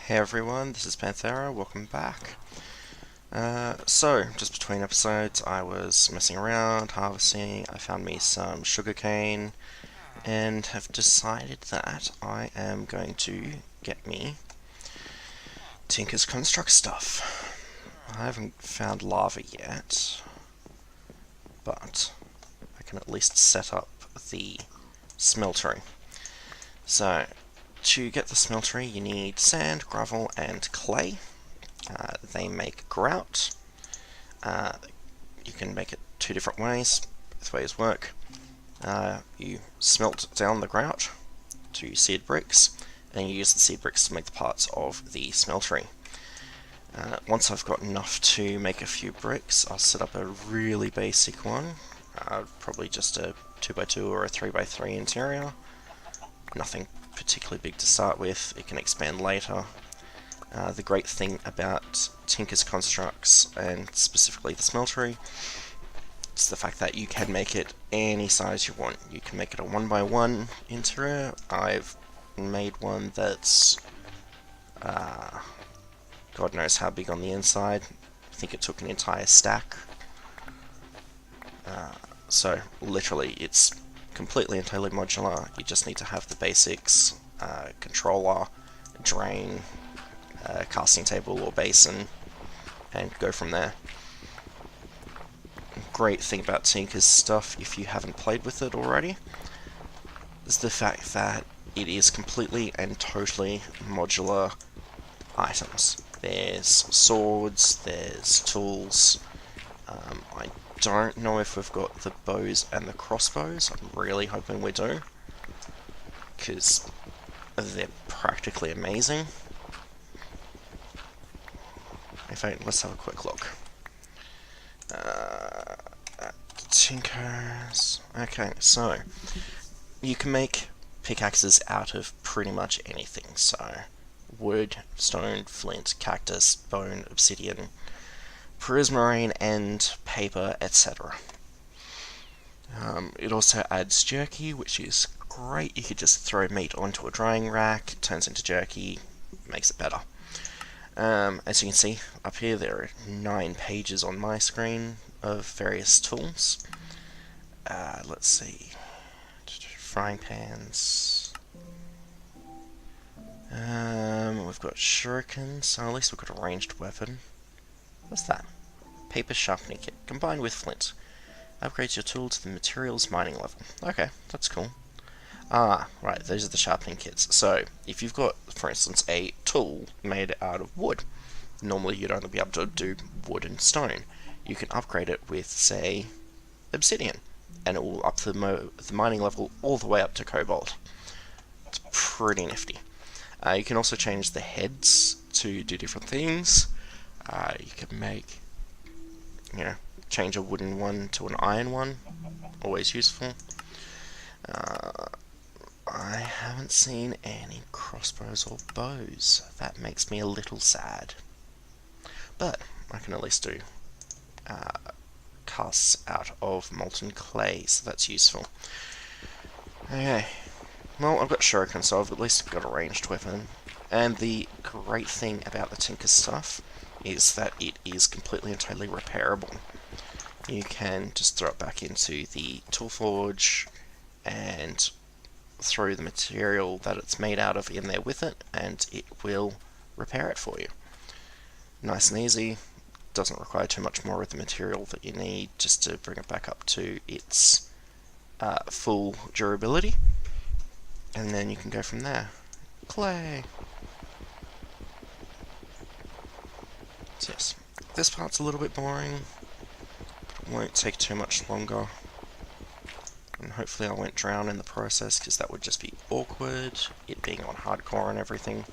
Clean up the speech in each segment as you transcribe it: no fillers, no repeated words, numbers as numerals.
Hey everyone, this is Panthera, welcome back. So, just between episodes, I was messing around, harvesting, I found me some sugarcane, and have decided that I am going to get me Tinker's Construct stuff. I haven't found lava yet, but I can at least set up the smeltery. So, to get the smeltery, you need sand, gravel, and clay. They make grout. You can make it two different ways. Both ways work. You smelt down the grout to seed bricks, and you use the seed bricks to make the parts of the smeltery. Once I've got enough to make a few bricks, I'll set up a really basic one. Probably just a 2x2 or a 3x3 interior. Nothing particularly big to start with. It can expand later. The great thing about Tinker's Constructs, and specifically the smeltery, is the fact that you can make it any size you want. You can make it a 1x1 interior. I've made one that's God knows how big on the inside. I think it took an entire stack. So literally it's completely and totally modular. You just need to have the basics, controller, drain, casting table or basin, and go from there. Great thing about Tinker's stuff, if you haven't played with it already, is the fact that it is completely and totally modular items. There's swords, there's tools. I don't know if we've got the bows and the crossbows. I'm really hoping we do, because they're practically amazing. In fact, let's have a quick look. Tinkers. Okay, so you can make pickaxes out of pretty much anything. So wood, stone, flint, cactus, bone, obsidian, prismarine, and paper, etc. It also adds jerky, which is great. You could just throw meat onto a drying rack, it turns into jerky, makes it better. As you can see up here, there are 9 pages on my screen of various tools. Let's see, frying pans. We've got shurikens, so at least we've got a ranged weapon. What's that? Paper sharpening kit, combined with flint. Upgrades your tool to the materials mining level. Okay, that's cool. Right, those are the sharpening kits. So, if you've got, for instance, a tool made out of wood, normally you'd only be able to do wood and stone. You can upgrade it with, say, obsidian, and it will up the mining level all the way up to cobalt. It's pretty nifty. You can also change the heads to do different things. You can make, change a wooden one to an iron one. Always useful. I haven't seen any crossbows or bows. That makes me a little sad. But I can at least do casts out of molten clay, so that's useful. Okay. Well, I've got shuriken, so I've at least got a ranged weapon. And the great thing about the Tinker stuff is that it is completely and totally repairable. You can just throw it back into the tool forge and throw the material that it's made out of in there with it, and it will repair it for you. Nice and easy. Doesn't require too much more of the material that you need just to bring it back up to its full durability, and then you can go from there. Clay! So yes, this part's a little bit boring, but it won't take too much longer. And hopefully I won't drown in the process, because that would just be awkward, it being on hardcore and everything.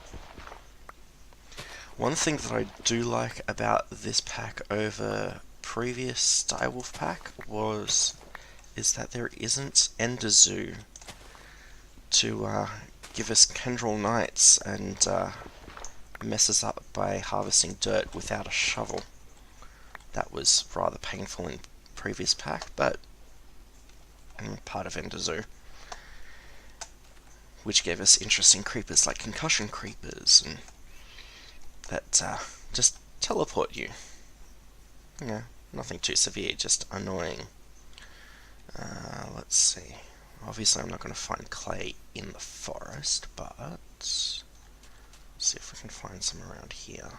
One thing that I do like about this pack over previous Direwolf pack is that there isn't Ender Zoo to give us Kendril Knights and mess us up by harvesting dirt without a shovel. That was rather painful in previous pack, but part of Ender Zoo. which gave us interesting creepers like concussion creepers and that just teleport you. Yeah, nothing too severe, just annoying. Let's see. Obviously I'm not going to find clay in the forest, but let's see if we can find some around here.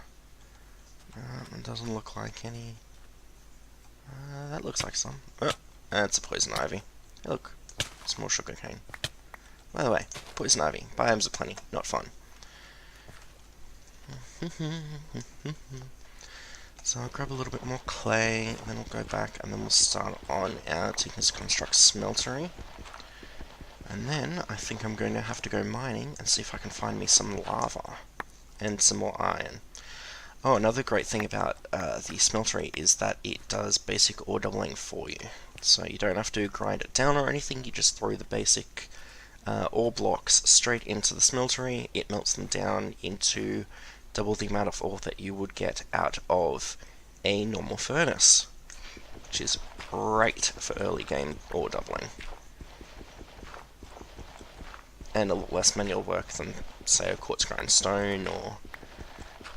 It doesn't look like any. That looks like some. Oh, it's a poison ivy. Hey, look, it's more sugarcane. By the way, poison ivy. Biomes are plenty, not fun. So I'll grab a little bit more clay, and then we'll go back, and then we'll start on our Tignis Construct smeltery. And then I think I'm going to have to go mining and see if I can find me some lava and some more iron. Oh, another great thing about the smeltery is that it does basic ore doubling for you. So you don't have to grind it down or anything, you just throw the basic ore blocks straight into the smeltery, it melts them down into double the amount of ore that you would get out of a normal furnace, which is great for early game ore doubling. And a lot less manual work than, say, a quartz grind stone,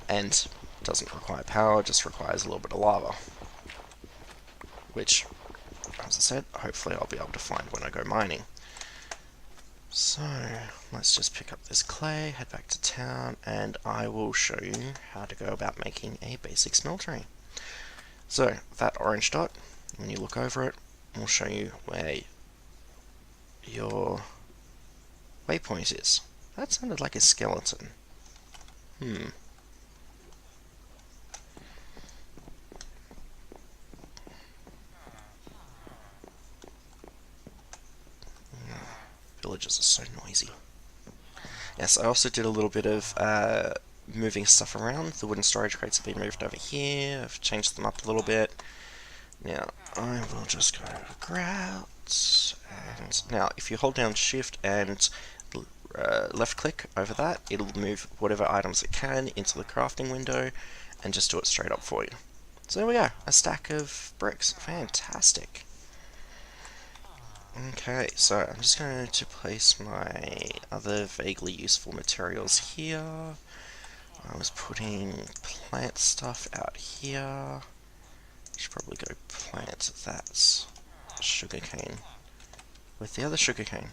and doesn't require power, just requires a little bit of lava. Which, as I said, hopefully I'll be able to find when I go mining. So, let's just pick up this clay, head back to town, and I will show you how to go about making a basic smeltery. So, that orange dot, when you look over it, will show you where your waypoint is. That sounded like a skeleton. Villages are so noisy. Yes, I also did a little bit of moving stuff around. The wooden storage crates have been moved over here. I've changed them up a little bit. Now, I will just go to grout. And now, if you hold down shift and left click over that, it'll move whatever items it can into the crafting window and just do it straight up for you. So there we go, a stack of bricks. Fantastic. Okay, so I'm just going to place my other vaguely useful materials here. I was putting plant stuff out here. I should probably go plant that sugarcane with the other sugarcane.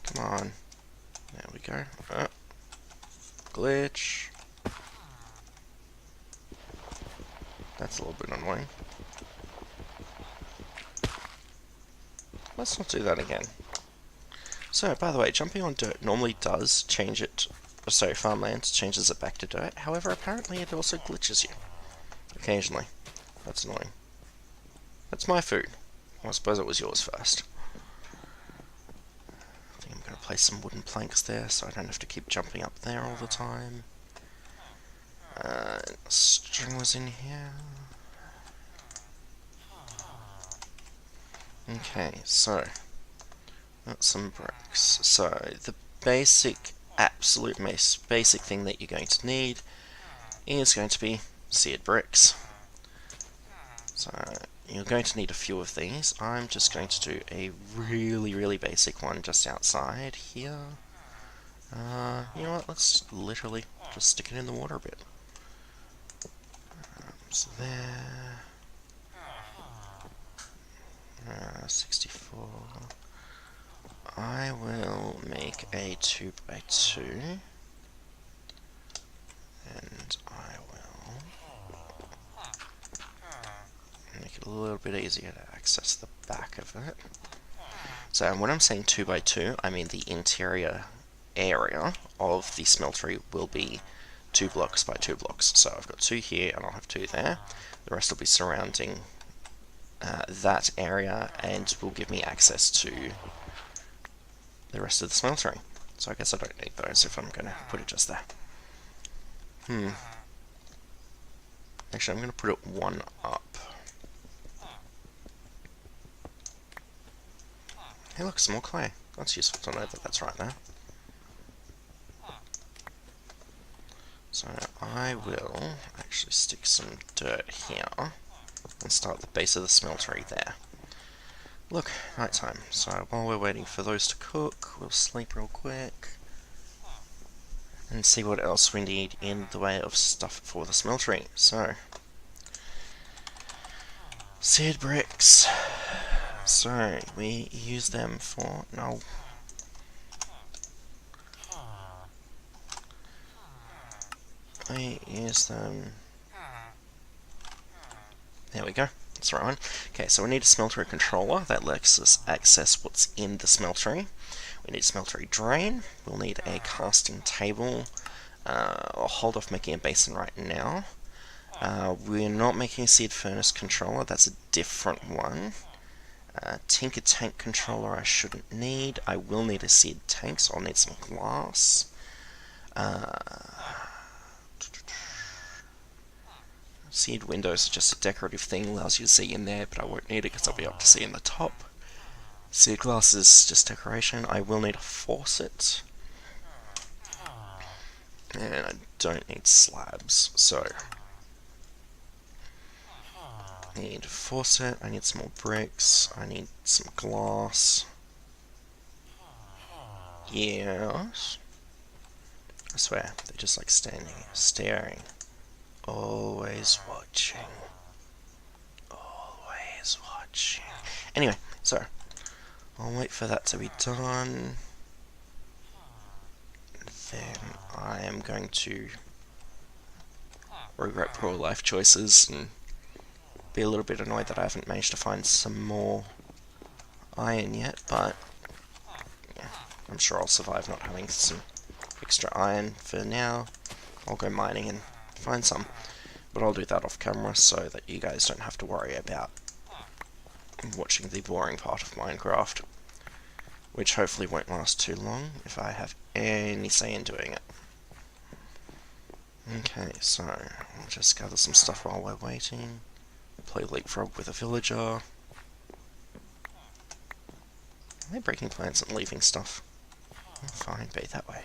Come on. There we go. Oh. Glitch. That's a little bit annoying. Let's not do that again. So, by the way, jumping on dirt normally does change it, sorry, farmland changes it back to dirt. However, apparently it also glitches you. Occasionally. That's annoying. That's my food. Well, I suppose it was yours first. I think I'm going to place some wooden planks there so I don't have to keep jumping up there all the time. String was in here. Okay, so got some bricks. So the basic, absolute basic thing that you're going to need is going to be seared bricks. So you're going to need a few of these. I'm just going to do a really basic one just outside here. You know what, let's literally just stick it in the water a bit. So there. 64. I will make a 2x2. And I will make it a little bit easier to access the back of it. So when I'm saying 2x2, I mean the interior area of the smeltery will be 2 blocks by 2 blocks. So I've got 2 here and I'll have 2 there. The rest will be surrounding that area and will give me access to the rest of the smeltery. So I guess I don't need those if I'm going to put it just there. Actually, I'm going to put it 1 up. Hey look, some more clay. That's useful to know that that's right there. So I will actually stick some dirt here and start at the base of the smeltery there. Look, nighttime. So while we're waiting for those to cook, we'll sleep real quick and see what else we need in the way of stuff for the smeltery. So, seared bricks. So, we use them for... no. We use them... there we go. That's the right one. Okay, so we need a smeltery controller that lets us access what's in the smeltery. We need a smeltery drain. We'll need a casting table. I'll hold off making a basin right now. We're not making a seared furnace controller. That's a different one. Tinker tank controller I shouldn't need. I will need a seared tank, so I'll need some glass. Seared windows are just a decorative thing, allows you to see in there, but I won't need it because I'll be able to see in the top. Seared glass is just decoration. I will need a faucet. And I don't need slabs, so... I need a faucet, I need some more bricks, I need some glass. Yes. I swear, they're just like standing here, staring. Always watching. Always watching. Anyway, so, I'll wait for that to be done. Then I am going to regret poor life choices and be a little bit annoyed that I haven't managed to find some more iron yet, but yeah, I'm sure I'll survive not having some extra iron. For now, I'll go mining and find some, but I'll do that off camera so that you guys don't have to worry about watching the boring part of Minecraft, which hopefully won't last too long if I have any say in doing it. Okay, so I'll just gather some stuff while we're waiting. Play leapfrog with a villager. Are they breaking plants and leaving stuff? Oh, fine, be that way.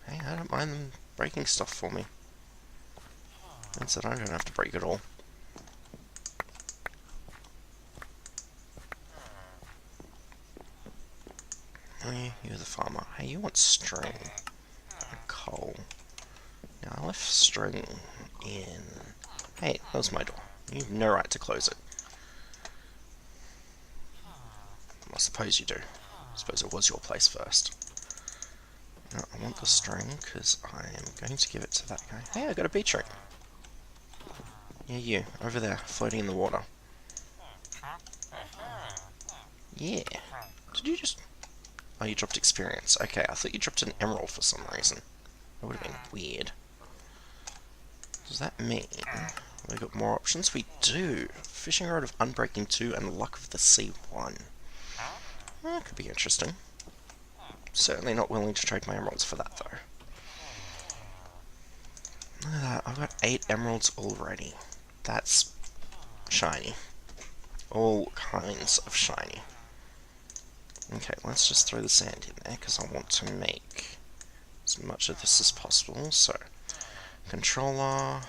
Hey, I don't mind them breaking stuff for me. Means that I don't have to break it all. Hey, you're the farmer. Hey, you want string. Coal. Now I left string in... Hey, that was my door. You have no right to close it. I suppose you do. I suppose it was your place first. No, I want the string because I am going to give it to that guy. Hey, I got a beach ring. Yeah, you. Over there, floating in the water. Yeah. Did you just... Oh, you dropped experience. Okay, I thought you dropped an emerald for some reason. That would have been weird. Does that mean we got more options? We do! Fishing Rod of Unbreaking 2 and Luck of the Sea 1. That could be interesting. Certainly not willing to trade my emeralds for that, though. Look at that, I've got 8 emeralds already. That's shiny. All kinds of shiny. Okay, let's just throw the sand in there, because I want to make as much of this as possible. So, controller,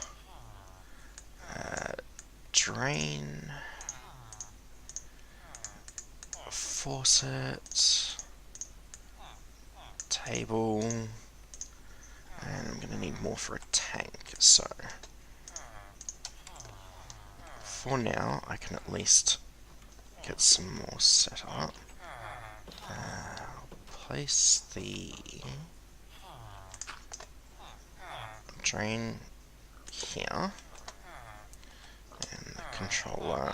drain, faucet, table, and I'm going to need more for a tank. So, for now, I can at least get some more set up. Place the drain here, and the controller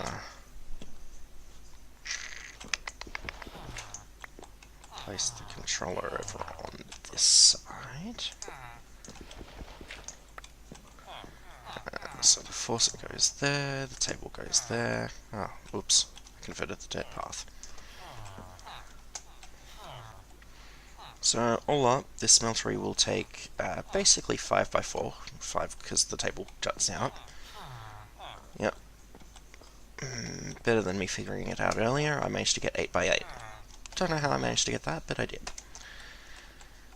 place the controller over on this side. So the faucet goes there, the table goes there. Oh, oops, I converted the dirt path. So, all up, this smeltery will take basically 5x4, 5 because the table juts out. Yep. Better than me figuring it out earlier, I managed to get 8x8. Don't know how I managed to get that, but I did.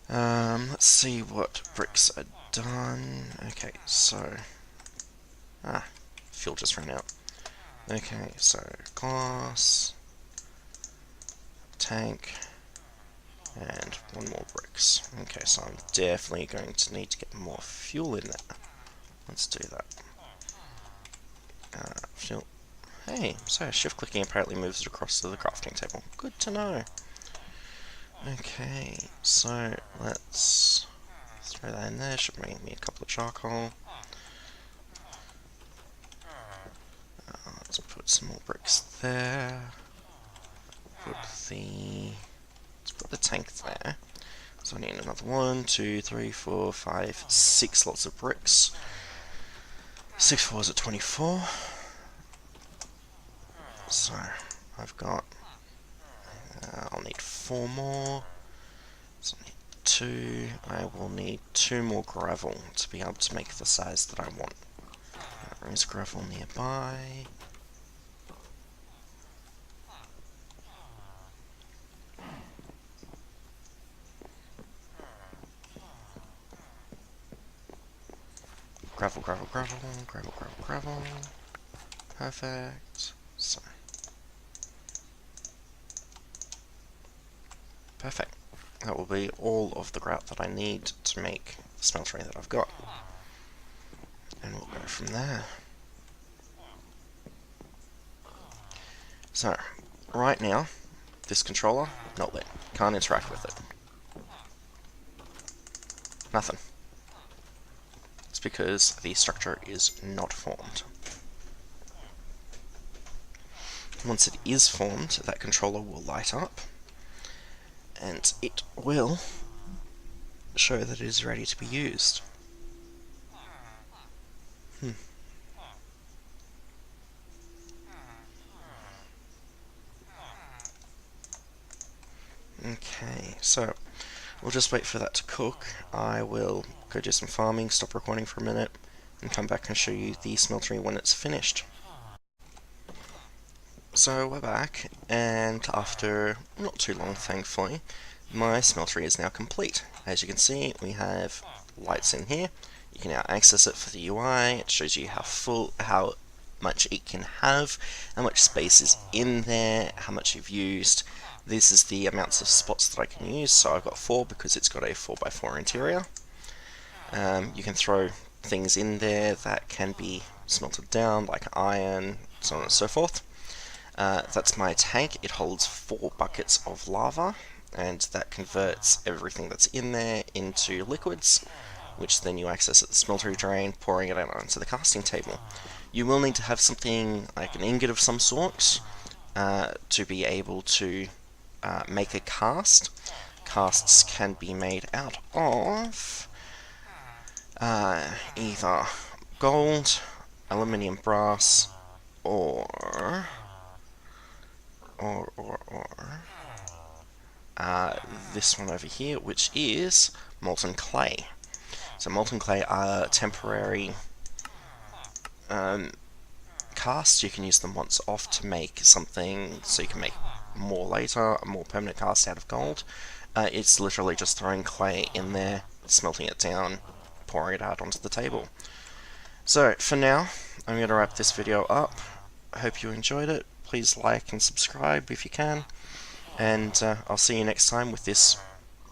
Let's see what bricks are done. Okay, so... fuel just ran out. Okay, so glass, tank, and one more bricks. Okay, so I'm definitely going to need to get more fuel in there. Let's do that. Fuel. Hey, so shift clicking apparently moves it across to the crafting table. Good to know. Okay, so let's throw that in there. Should make me a couple of charcoal. Let's put some more bricks there. Let's put the tank there. So I need another 1, 2, 3, 4, 5, 6 lots of bricks. 6 4s at 24. So I've got. I'll need 4 more. So I need 2. I will need 2 more gravel to be able to make the size that I want. There is gravel nearby. Gravel, gravel, gravel, gravel, gravel, gravel. Perfect. So. Perfect. That will be all of the grout that I need to make the smeltery that I've got. And we'll go from there. So, right now, this controller, not lit. Can't interact with it. Nothing. It's because the structure is not formed. Once it is formed, that controller will light up, and it will show that it is ready to be used. Okay, so we'll just wait for that to cook. I will go do some farming, stop recording for a minute, and come back and show you the smeltery when it's finished. So we're back, and after not too long, thankfully, my smeltery is now complete. As you can see, we have lights in here. You can now access it for the UI. It shows you how much it can have, how much space is in there, how much you've used. This is the amounts of spots that I can use, so I've got 4 because it's got a 4x4 interior. You can throw things in there that can be smelted down, like iron, so on and so forth. That's my tank. It holds 4 buckets of lava, and that converts everything that's in there into liquids, which then you access at the smeltery drain, pouring it out onto the casting table. You will need to have something like an ingot of some sort to be able to make a cast. Casts can be made out of either gold, aluminium, brass, or this one over here, which is molten clay. So molten clay are temporary casts. You can use them once off to make something, so you can make more later, a more permanent cast out of gold. It's literally just throwing clay in there, smelting it down, pouring it out onto the table. So for now, I'm going to wrap this video up. I hope you enjoyed it. Please like and subscribe if you can, and I'll see you next time with this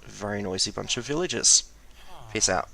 very noisy bunch of villagers. Peace out.